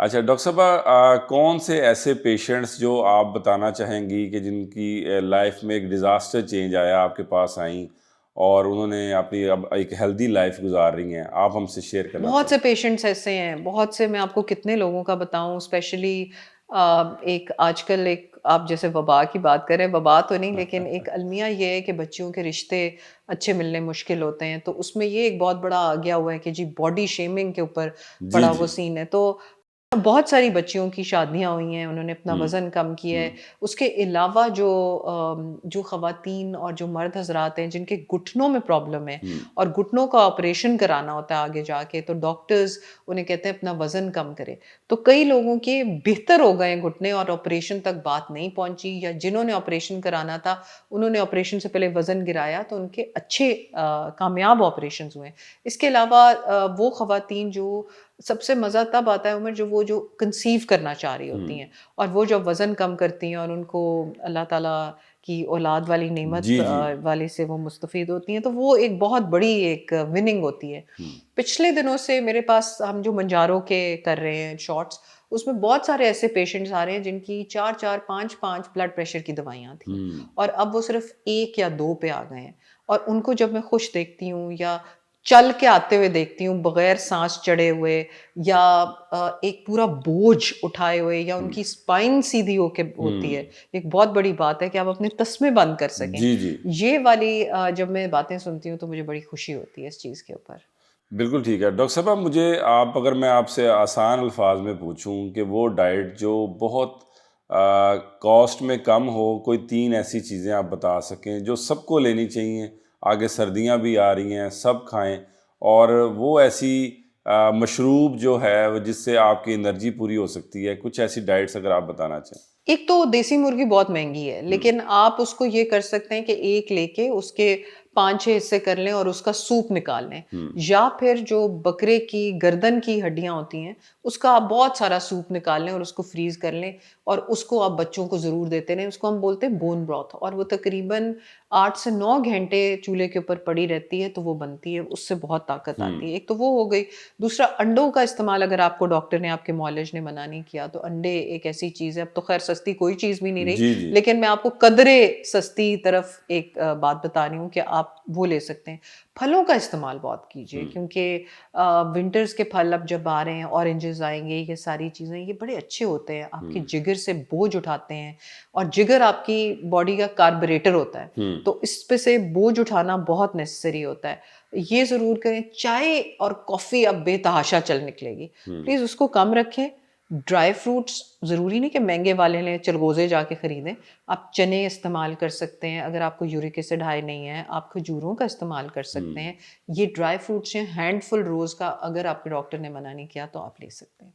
अच्छा डॉक्टर साहब कौन से ऐसे पेशेंट्स जो आप बताना चाहेंगी कि जिनकी लाइफ में एक डिज़ास्टर चेंज आया, आपके पास आईं और उन्होंने अपनी अब एक हेल्दी लाइफ गुज़ार रही हैं, आप हमसे शेयर करना बहुत से चाहें? पेशेंट्स ऐसे हैं, बहुत से मैं आपको कितने लोगों का बताऊँ स्पेशली एक आजकल एक आप जैसे वबा की बात करें, वबा तो नहीं लेकिन एक अलमिया ये है कि बच्चियों के रिश्ते अच्छे मिलने मुश्किल होते हैं, तो उसमें ये एक बहुत बड़ा आ गया हुआ है कि जी बॉडी शेमिंग के ऊपर जी, बड़ा वो जी। सीन है। तो बहुत सारी बच्चियों की शादियाँ हुई हैं, उन्होंने अपना हुँ, वज़न कम किया है। हुँ, उसके अलावा जो ख़वातीन और जो मर्द हज़रात हैं जिनके घुटनों में प्रॉब्लम है हुँ, और घुटनों का ऑपरेशन कराना होता है आगे जाके, तो डॉक्टर्स उन्हें कहते हैं अपना वज़न कम करें। तो कई लोगों के बेहतर हो गए घुटने और ऑपरेशन तक बात नहीं पहुँची, या जिन्होंने ऑपरेशन कराना था, उन्होंने ऑपरेशन से पहले वज़न गिराया तो उनके अच्छे कामयाब ऑपरेशंस हुए। इसके अलावा वो ख़वातीन जो सबसे मज़ा तब आता है उमर जब वो जो कंसीव करना चाह रही हुँ। होती हैं और वो जब वज़न कम करती हैं और उनको अल्लाह ताला की औलाद वाली नेमत जी, जी। वाले से वो मुस्तफ़ीद होती हैं, तो वो एक बहुत बड़ी एक विनिंग होती है। हुँ, पिछले दिनों से मेरे पास हम जो मंजारों के कर रहे हैं शॉट्स, उसमें बहुत सारे ऐसे पेशेंट्स आ रहे हैं जिनकी 4-4 5-5 ब्लड प्रेशर की दवाइयाँ थी हुँ। और अब वो सिर्फ़ 1 या 2 पे आ गए हैं। और उनको जब मैं खुश देखती हूँ या चल के आते हुए देखती हूँ बगैर साँस चढ़े हुए, या एक पूरा बोझ उठाए हुए, या हुँ, उनकी स्पाइन सीधी होके होती है। हुँ। एक बहुत बड़ी बात है कि आप अपने तस्मे बंद कर सकें। जी, जी। ये वाली जब मैं बातें सुनती हूँ तो मुझे बड़ी खुशी होती है इस चीज़ के ऊपर। बिल्कुल ठीक है। डॉक्टर साहब मुझे आप अगर मैं आपसे आसान अल्फाज में पूछूँ कि वो डाइट जो बहुत कॉस्ट में कम हो, कोई 3 ऐसी चीज़ें आप बता सकें जो सबको लेनी चाहिए, आगे सर्दियाँ भी आ रही हैं, सब खाएँ और वो ऐसी मशरूब जो है वो जिससे आपकी एनर्जी पूरी हो सकती है, कुछ ऐसी डाइट्स अगर आप बताना चाहें? एक तो देसी मुर्गी बहुत महँगी है, हुँ, लेकिन आप उसको ये कर सकते हैं कि एक लेके उसके 5-6 हिस्से कर लें और उसका सूप निकाल लें। हुँ, या फिर जो बकरे की गर्दन की हड्डियाँ होती हैं, उसका आप बहुत सारा सूप निकाल लें और उसको फ्रीज़ कर लें और उसको आप बच्चों को ज़रूर देते रहें। उसको हम बोलते हैं बोन ब्रॉथ, और वो तकरीबन 8 से 9 घंटे चूल्हे के ऊपर पड़ी रहती है, तो वो बनती है, उससे बहुत ताकत हुँ। आती है। एक तो वो हो गई। दूसरा, अंडों का इस्तेमाल अगर आपको डॉक्टर ने, आपके मुआलिज ने मना नहीं किया, तो अंडे एक ऐसी चीज़ है, अब तो ख़ैर सस्ती कोई चीज़ भी नहीं रही, जी, जी। लेकिन मैं आपको कदरे सस्ती तरफ एक बात बता रही हूँ कि आप वो ले सकते हैं। फलों का इस्तेमाल बहुत कीजिए, हुँ, क्योंकि विंटर्स के फल अब जब आ रहे हैं, ऑरेंजेस आएँगे, ये सारी चीज़ें, ये बड़े अच्छे होते हैं, आपके हुँ, जिगर से बोझ उठाते हैं और जिगर आपकी बॉडी का कार्बोरेटर होता है, हुँ, तो इस पे से बोझ उठाना बहुत नेसेसरी होता है। ये ज़रूर करें। चाय और कॉफ़ी अब बेतहाशा चल निकलेगी। हुँ, प्लीज़ उसको कम रखें। ड्राई फ्रूट्स ज़रूरी नहीं कि महँगे वाले लें, चिलगोज़े जाके खरीदें। आप चने इस्तेमाल कर सकते हैं, अगर आपको यूरिक एसिड हाई नहीं है, आप खजूरों का इस्तेमाल कर सकते हुँ। हैं। ये ड्राई फ्रूट्स हैं, हैंडफुल रोज़ का, अगर आपके डॉक्टर ने मना नहीं किया तो आप ले सकते हैं।